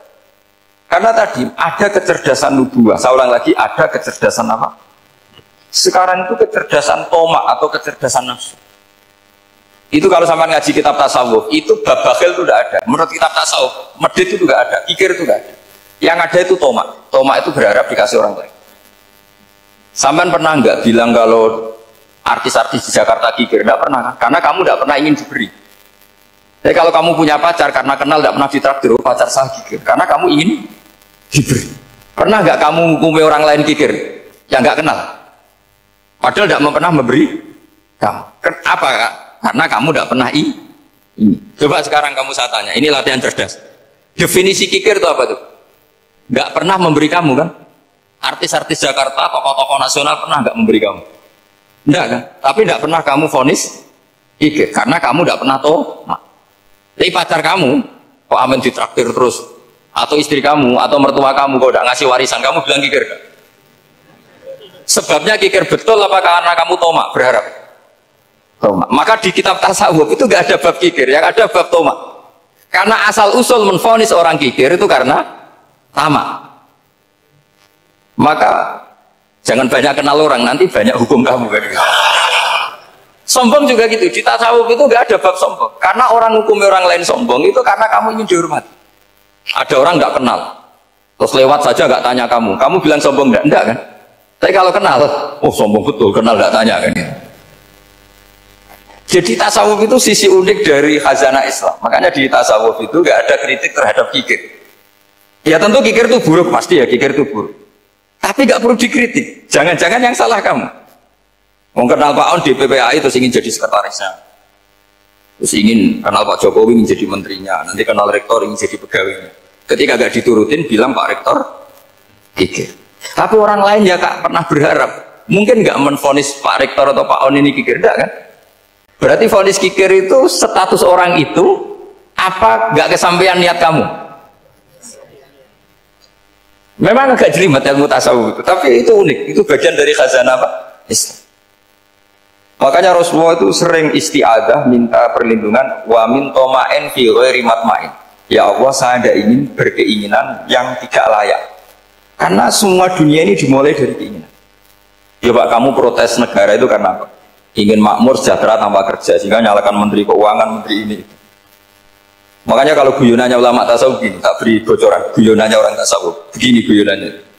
Karena tadi ada kecerdasan nubuwah. Saya ulang lagi, ada kecerdasan apa? Sekarang itu kecerdasan tomak atau kecerdasan nafsu. Itu kalau sama ngaji kitab tasawuf, itu bab bakhil itu tidak ada. Menurut kitab tasawuf, medit itu tidak ada, kikir itu tidak ada. Yang ada itu tomak. Tomak itu berharap dikasih orang lain. Sampean pernah nggak bilang kalau artis-artis di Jakarta kikir? Nggak pernah kan? Karena kamu nggak pernah ingin diberi. Jadi kalau kamu punya pacar karena kenal tidak pernah ditraktir, oh, pacar saya kikir. Karena kamu ingin diberi. Pernah nggak kamu hukumi orang lain kikir yang nggak kenal? Padahal tidak pernah memberi kamu. Apa kak? Karena kamu tidak pernah ini. Coba sekarang kamu saya tanya, ini latihan cerdas. Definisi kikir itu apa tuh? Nggak pernah memberi kamu kan? Artis-artis Jakarta, tokoh-tokoh nasional pernah nggak memberi kamu? Enggak kan? Tapi nggak pernah kamu vonis kikir karena kamu nggak pernah tahu. Tapi pacar kamu kok amin ditraktir terus, atau istri kamu atau mertua kamu kok udah ngasih warisan, kamu bilang kikir kan? Sebabnya kikir betul apa karena kamu tomak berharap? Tomak. Maka di kitab tasawuf itu nggak ada bab kikir, yang ada bab tomak. Karena asal usul menvonis orang kikir itu karena tamak. Maka jangan banyak kenal orang, nanti banyak hukum kamu kan? Sombong juga gitu, di tasawuf itu nggak ada bab sombong. Karena orang hukum orang lain sombong itu karena kamu ingin dihormati. Ada orang nggak kenal, terus lewat saja nggak tanya kamu bilang sombong enggak kan? Tapi kalau kenal, oh sombong betul, kenal nggak tanya kan? Jadi tasawuf itu sisi unik dari khazanah Islam. Makanya di tasawuf itu nggak ada kritik terhadap kikir. Ya tentu kikir itu buruk, pasti ya kikir itu buruk. Tapi nggak perlu dikritik. Jangan-jangan yang salah kamu. Mau kenal Pak On di PPAI terus ingin jadi sekretarisnya, terus ingin kenal Pak Jokowi ingin jadi menterinya, nanti kenal rektor ingin jadi pegawainya. Ketika gak diturutin bilang Pak Rektor kikir. Tapi orang lain ya kak pernah berharap, mungkin gak menvonis Pak Rektor atau Pak On ini kikir, enggak kan? Berarti vonis kikir itu status orang itu apa gak kesampaian niat kamu? Memang agak jelimet ilmu tasawuf itu, tapi itu unik, itu bagian dari khazanah apa? Islam. Makanya Rasulullah itu sering isti'adah minta perlindungan wa min toma'in fi ghairi matma'in. Ya Allah, saya tidak ingin berkeinginan yang tidak layak. Karena semua dunia ini dimulai dari keinginan. Ya Pak, kamu protes negara itu karena apa? Ingin makmur, sejahtera tanpa kerja, sehingga nyalakan menteri keuangan, menteri ini. Makanya kalau guyonannya ulama tasawuf gini, tak beri bocoran, guyonannya orang tasawuf. Begini guyonannya.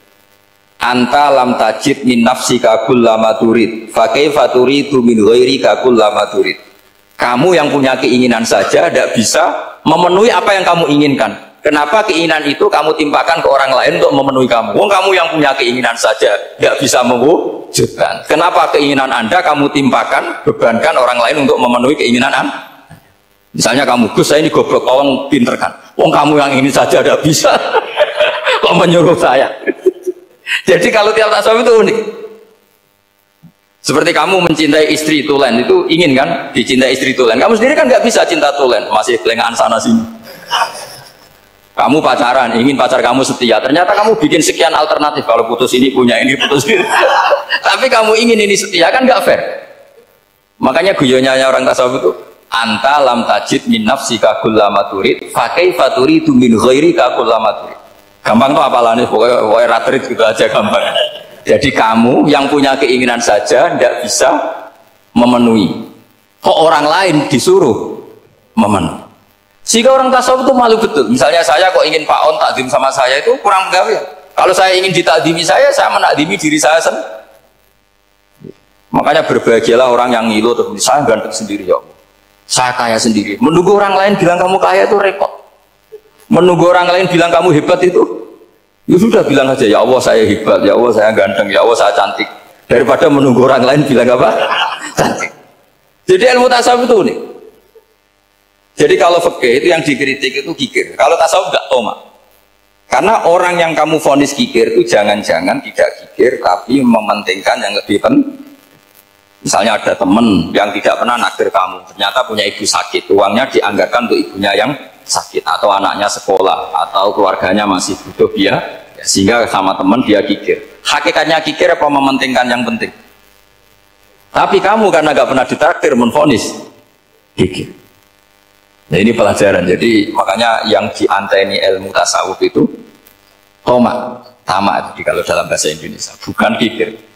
Anta lam tajid min nafsika kullama turid fa kaifa turidu min ghairika kullama turid. Kamu yang punya keinginan saja tidak bisa memenuhi apa yang kamu inginkan. Kenapa keinginan itu kamu timpakan ke orang lain untuk memenuhi kamu? Wong kamu yang punya keinginan saja tidak bisa mewujudkan. Kenapa keinginan Anda kamu timpakan, bebankan orang lain untuk memenuhi keinginan Anda? Misalnya kamu, Gus saya ini goblok, tolong pinter kan? Wong kamu yang ini saja tidak bisa, kok menyuruh saya? Jadi kalau tiap tasawuf itu unik. Seperti kamu mencintai istri tulen, itu ingin kan dicintai istri tulen. Kamu sendiri kan nggak bisa cinta tulen, masih kelengahan sana sini. Kamu pacaran, ingin pacar kamu setia. Ternyata kamu bikin sekian alternatif. Kalau putus ini punya ini, putus ini. Tapi kamu ingin ini setia, kan nggak fair. Makanya guyonnya orang tasawuf itu, anta lam tajid min nafsika kullama turid, fa kaifa turidu min ghairika kullama turid. Gampang tuh apalane, pokoknya ratrit gitu aja gampang. Jadi kamu yang punya keinginan saja tidak bisa memenuhi. Kok orang lain disuruh memenuhi. Sehingga orang tasawuf itu malu betul. Misalnya saya kok ingin Pak On takdim sama saya itu kurang pegawai. Kalau saya ingin ditakdimi saya menakdimi diri saya sendiri. Makanya berbahagialah orang yang ngilu terus saya ganteng sendiri ya Allah. Saya kaya sendiri. Menunggu orang lain bilang kamu kaya itu repot. Menunggu orang lain bilang kamu hebat itu, ya sudah bilang aja ya Allah saya hebat, ya Allah saya ganteng, ya Allah saya cantik. Daripada menunggu orang lain bilang apa? Cantik. Jadi ilmu tasawuf itu unik. Jadi kalau fikih itu yang dikritik itu kikir. Kalau tasawuf enggak toma. Karena orang yang kamu vonis kikir itu jangan-jangan tidak kikir tapi mementingkan yang lebih penting. Misalnya ada teman yang tidak pernah nakdir kamu, ternyata punya ibu sakit, uangnya dianggarkan untuk ibunya yang sakit, atau anaknya sekolah, atau keluarganya masih butuh dia, ya, sehingga sama teman dia kikir. Hakikatnya kikir apa mementingkan yang penting? Tapi kamu karena gak pernah ditakdir menvonis kikir. Nah ini pelajaran. Jadi makanya yang dianteni ilmu tasawuf itu tamak. Jadi kalau dalam bahasa Indonesia bukan kikir.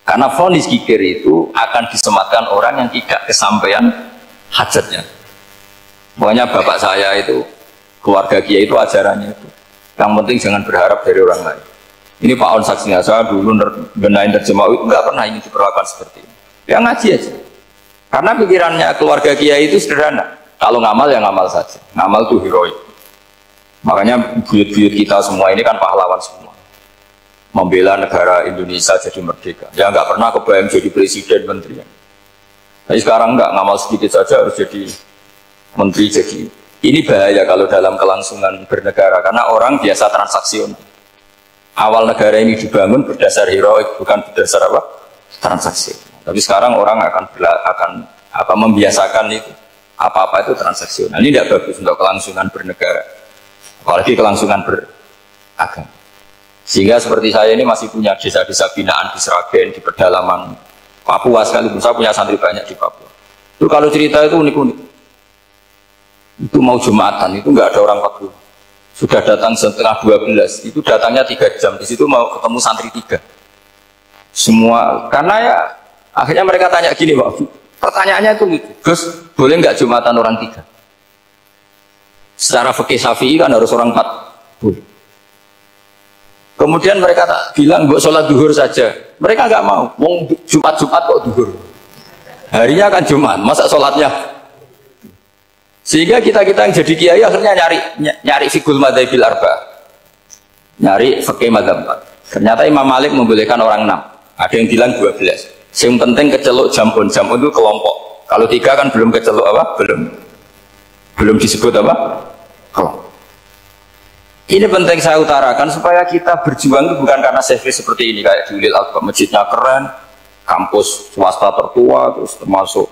Karena vonis kikir itu akan disematkan orang yang tidak kesampaian hajatnya. Pokoknya bapak saya itu, keluarga Kiai itu ajarannya itu. Yang penting jangan berharap dari orang lain. Ini Pak On saksinya, saya dulu benahin terjemah itu nggak pernah ini diperlakukan seperti ini. Ya ngaji aja. Karena pikirannya keluarga Kiai itu sederhana. Kalau ngamal ya ngamal saja. Ngamal itu heroik. Makanya buyut-buyut kita semua ini kan pahlawan semua. Membela negara Indonesia jadi merdeka. Ya nggak pernah kebayang jadi presiden, menteri. Tapi sekarang nggak, ngamal sedikit saja harus jadi menteri. Jadi ini bahaya kalau dalam kelangsungan bernegara karena orang biasa transaksional. Awal negara ini dibangun berdasar heroik, bukan berdasar apa? Transaksi. Tapi sekarang orang akan membiasakan itu apa-apa itu transaksional. Ini tidak bagus untuk kelangsungan bernegara, apalagi kelangsungan beragama. Sehingga seperti saya ini masih punya desa-desa binaan di Sragen, di pedalaman Papua sekalipun. Saya punya santri banyak di Papua. Itu kalau cerita itu unik-unik. Itu mau Jumatan, itu nggak ada orang Papua. Sudah datang setengah 12, itu datangnya 3 jam. Di situ mau ketemu santri 3. Semua, karena ya akhirnya mereka tanya gini Pak, pertanyaannya itu lucu. Gus, boleh nggak Jumatan orang 3? Secara fikih Syafi'i kan harus orang 4. Boleh. Kemudian mereka bilang buat sholat duhur saja. Mereka nggak mau. Mau Jumat kok duhur. Harinya kan Jumat. Masa sholatnya? Sehingga kita yang jadi kiai akhirnya nyari fikul madzhabil arba. Nyari fikih madzhab 4. Ternyata Imam Malik membolehkan orang 6. Ada yang bilang 12. Yang penting keceluk jambon. Jambon itu kelompok. Kalau 3 kan belum keceluk apa? Belum disebut apa? Kelompok. Ini penting saya utarakan supaya kita berjuang itu bukan karena service seperti ini kayak di Ulil Albab, masjidnya keren, kampus swasta tertua, terus termasuk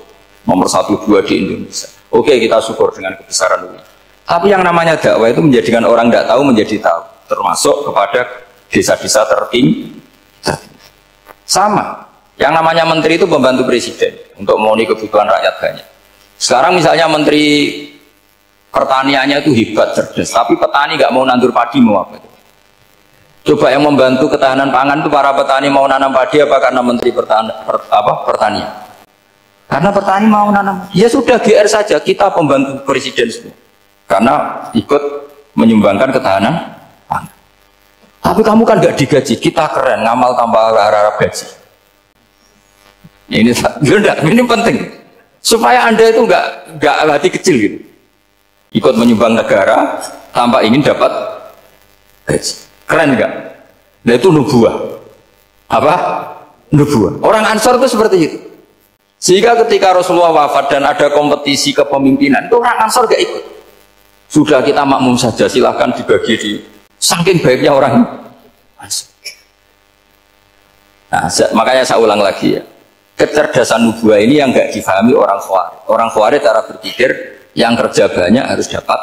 nomor 1-2 di Indonesia. Oke, kita syukur dengan kebesaran ini. Tapi yang namanya dakwah itu menjadikan orang tidak tahu menjadi tahu, termasuk kepada desa-desa tertinggi. Sama, yang namanya menteri itu membantu presiden untuk memenuhi kebutuhan rakyat banyak. Sekarang misalnya menteri pertaniannya itu hebat, cerdas, tapi petani nggak mau nandur padi, mau apa itu? Coba yang membantu ketahanan pangan itu para petani mau nanam padi apa karena menteri pertanian? Karena petani mau nanam, ya sudah GR saja, kita pembantu presiden semua. Karena ikut menyumbangkan ketahanan pangan. Tapi kamu kan nggak digaji, kita keren, ngamal tambah harap gaji. Ini penting supaya Anda itu nggak hati kecil gitu. Ikut menyumbang negara tanpa ingin dapat gaji. Keren nggak? Nah itu nubuah. Apa? Nubuah. Orang Ansor itu seperti itu. Sehingga ketika Rasulullah wafat dan ada kompetisi kepemimpinan, itu orang Ansor gak ikut. Sudah kita makmum saja, silahkan dibagi di saking baiknya orang Ansor. Nah, makanya saya ulang lagi ya. kecerdasan nubuah ini yang nggak difahami orang Khawarij. Orang Khawarij cara berpikir yang kerja banyak harus dapat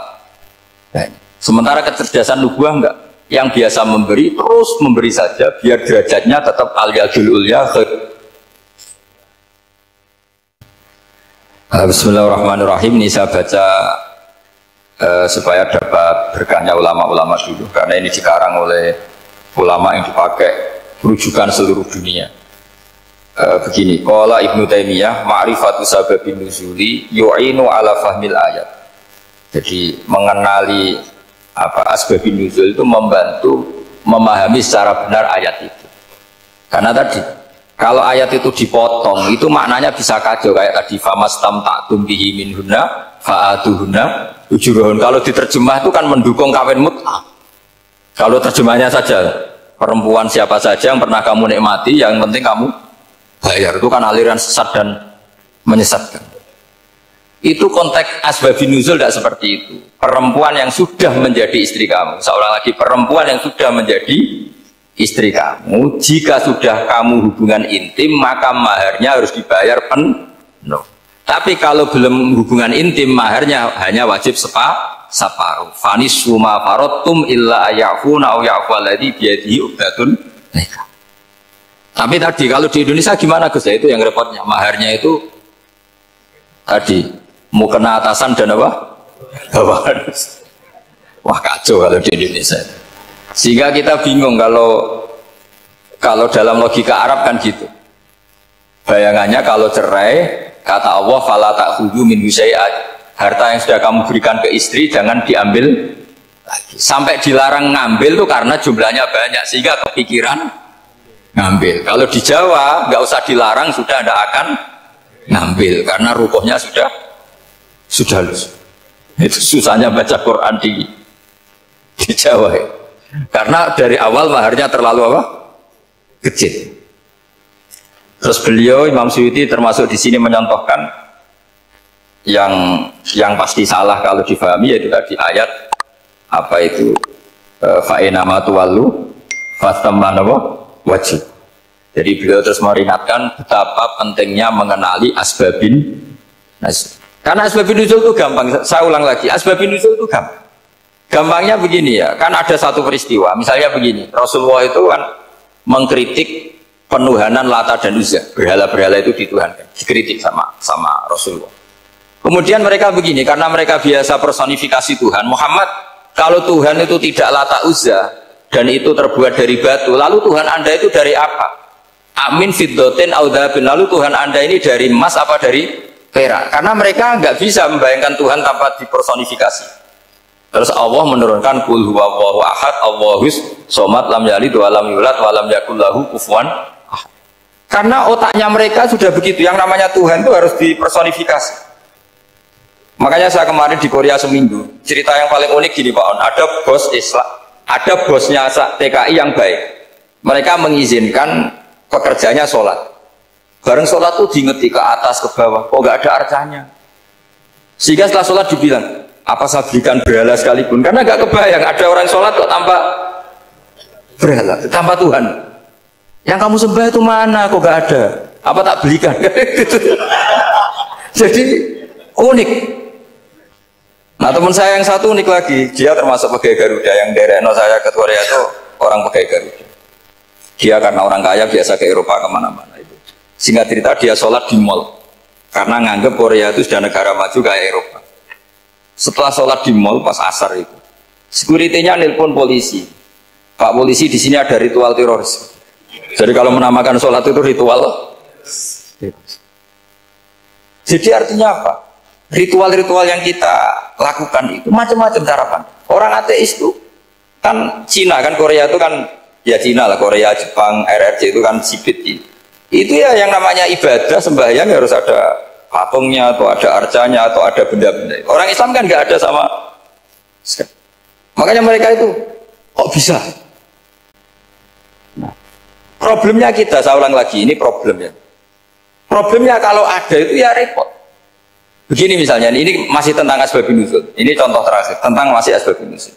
banyak. Sementara kecerdasan nubuah enggak. Yang biasa memberi terus memberi saja biar derajatnya tetap al-yadul ulya. Bismillahirrahmanirrahim. Ini saya baca supaya dapat berkahnya ulama-ulama dulu, karena ini dikarang oleh ulama yang dipakai rujukan seluruh dunia. Begini, qala Ibnu Taimiyah ma'rifatu sababin nuzuli yu'inu ala fahmil ayat. Jadi mengenali asbabun nuzul itu membantu memahami secara benar ayat itu. Karena tadi kalau ayat itu dipotong itu maknanya bisa kacau, kayak tadi famastam ta'tum bihi minhunna fa'atuhunna ujurahun. Kalau diterjemah itu kan mendukung kawin mut'ah. Kalau terjemahnya saja perempuan siapa saja yang pernah kamu nikmati, yang penting kamu bayar, itu kan aliran sesat dan menyesatkan. Itu konteks asbabun nuzul tidak seperti itu. Perempuan yang sudah menjadi istri kamu, seorang lagi perempuan yang sudah menjadi istri kamu, jika sudah kamu hubungan intim maka maharnya harus dibayar penuh. Tapi kalau belum hubungan intim, maharnya hanya wajib separuh. Fanis suma farotum illa ayafuna au ya'faladi biyadihi ubdatun nikah. Tapi tadi kalau di Indonesia gimana Gus? Itu yang repotnya, maharnya itu tadi mau kena atasan dan apa? Bawahan. Wah kacau kalau di Indonesia. Sehingga kita bingung kalau dalam logika Arab kan gitu. Bayangannya kalau cerai, kata Allah fala ta'khudhu minhu syai'an. Harta yang sudah kamu berikan ke istri jangan diambil lagi. Sampai dilarang ngambil tuh karena jumlahnya banyak, sehingga kepikiran ngambil. Kalau di Jawa nggak usah dilarang, sudah tidak akan ngambil karena rukuhnya sudah lulus. Itu susahnya baca Quran di Jawa ya. Karena dari awal maharnya terlalu apa? Kecil. Terus beliau Imam Suyuti termasuk di sini menyontohkan yang pasti salah kalau difahami, yaitu tadi ayat apa itu fa'inama tuwallu fastamman wajib. Jadi beliau terus meringatkan betapa pentingnya mengenali asbabin nuzul. Karena asbabin nuzul itu gampang. Saya ulang lagi, asbabin nuzul itu gampang. Gampangnya begini ya, kan ada satu peristiwa, misalnya begini, Rasulullah itu kan mengkritik penuhanan Lata dan Uzza, berhala-berhala itu dituhankan, dikritik sama Rasulullah. Kemudian mereka begini, karena mereka biasa personifikasi Tuhan, Muhammad, kalau Tuhan itu tidak Lata Uzza dan itu terbuat dari batu, lalu Tuhan Anda itu dari apa? Amin fiddotin audabin, lalu Tuhan Anda ini dari emas apa dari perak? Karena mereka nggak bisa membayangkan Tuhan tanpa dipersonifikasi. Terus Allah menurunkan qul huwallahu ahad Allahus somad lam yalid wa lam yulad wa lam yakul lahu kufuwan ahad. Karena otaknya mereka sudah begitu, yang namanya Tuhan itu harus dipersonifikasi. Makanya saya kemarin di Korea seminggu, cerita yang paling unik gini Pak On, ada bos Islam, ada bosnya TKI yang baik. Mereka mengizinkan pekerjanya sholat. Bareng sholat tuh diingeti ke atas ke bawah, kok nggak ada arcanya. Sehingga setelah sholat dibilang, apa saya berikan berhala sekalipun, karena nggak kebayang ada orang sholat kok tanpa berhala, tanpa Tuhan. Yang kamu sembah itu mana, kok nggak ada, apa tak belikan. Jadi unik. Nah teman saya yang satu unik lagi, dia termasuk pegawai Garuda, yang dari saya ke Korea itu orang pegawai Garuda. Dia karena orang kaya biasa ke Eropa kemana-mana itu. Singkat cerita dia sholat di mall karena nganggep Korea itu sudah negara maju kayak Eropa. Setelah sholat di mall pas asar itu, security-nya nelpon polisi. Pak polisi, di sini ada ritual teroris. Jadi kalau menamakan sholat itu ritual. Jadi artinya apa? Ritual-ritual yang kita lakukan itu macam-macam cara. Orang ateis itu kan Cina, kan Korea itu kan ya Cina lah, Korea, Jepang, RRC itu kan sipit. Itu ya yang namanya ibadah sembahyang harus ada patungnya atau ada arcanya atau ada benda-benda. Orang Islam kan nggak ada sama. Makanya mereka itu kok bisa. Nah, problemnya kita, saya ulang lagi, ini problemnya. Problemnya kalau ada itu ya repot. Begini misalnya, ini masih tentang asbabun nuzul. Ini contoh terakhir tentang masih asbabun nuzul.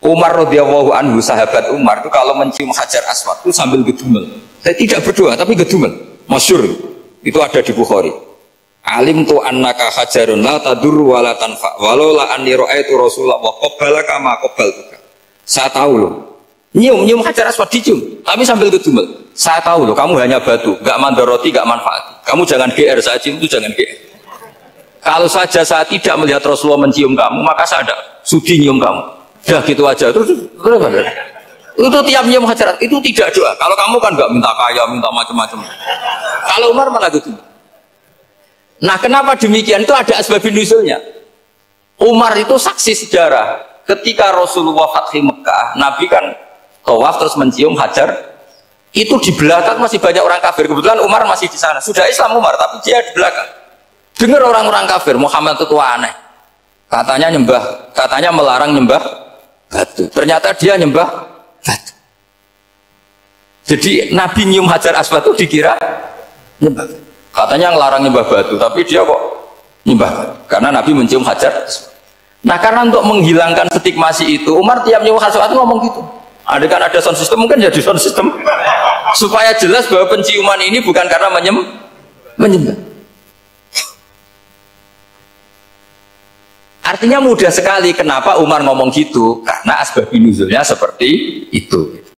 Umar radhiyallahu anhu, sahabat Umar itu kalau mencium Hajar Aswad itu sambil gedumel. Saya tidak berdoa tapi gedumel. Masyhur. Itu ada di Bukhari. Alim tu annaka hajarun la tadur wa la tanfa walau la anni ra'aitu Rasulullah wa qabbalaka ma qabbaltuka. Saya tahu loh. Nyium hajar aswad dicium, tapi sambil kedumel. Saya tahu loh, kamu hanya batu, gak mandoroti, gak manfaat. Kamu jangan GR, saya cium itu jangan GR. Kalau saja saya tidak melihat Rasulullah mencium kamu, maka saya ada sudi nyium kamu. Dah gitu aja. Itu tiap nyium hajar, itu tidak doa. Kalau kamu kan gak minta kaya, minta macam-macam. Kalau Umar malah gitu. Nah, kenapa demikian? Itu ada asbabun nuzulnya. Umar itu saksi sejarah. Ketika Rasulullah Fathi Mekah, Nabi kan tawaf terus mencium hajar. Itu di belakang masih banyak orang kafir. Kebetulan Umar masih di sana. Sudah Islam Umar, tapi dia di belakang. Dengar orang-orang kafir, Muhammad itu tua aneh. Katanya melarang nyembah batu. Ternyata dia nyembah batu. Jadi Nabi nyium hajar aswad itu dikira nyembah. Katanya ngelarang nyembah batu, tapi dia kok nyembah batu. Karena Nabi mencium hajar aswad. Nah, karena untuk menghilangkan stigmasi itu, Umar tiap nyium hajar aswad itu ngomong gitu. Ada kan ada sound system, mungkin jadi sound system supaya jelas bahwa penciuman ini bukan karena menyembah. Artinya mudah sekali kenapa Umar ngomong gitu, karena asbabun nuzulnya seperti itu.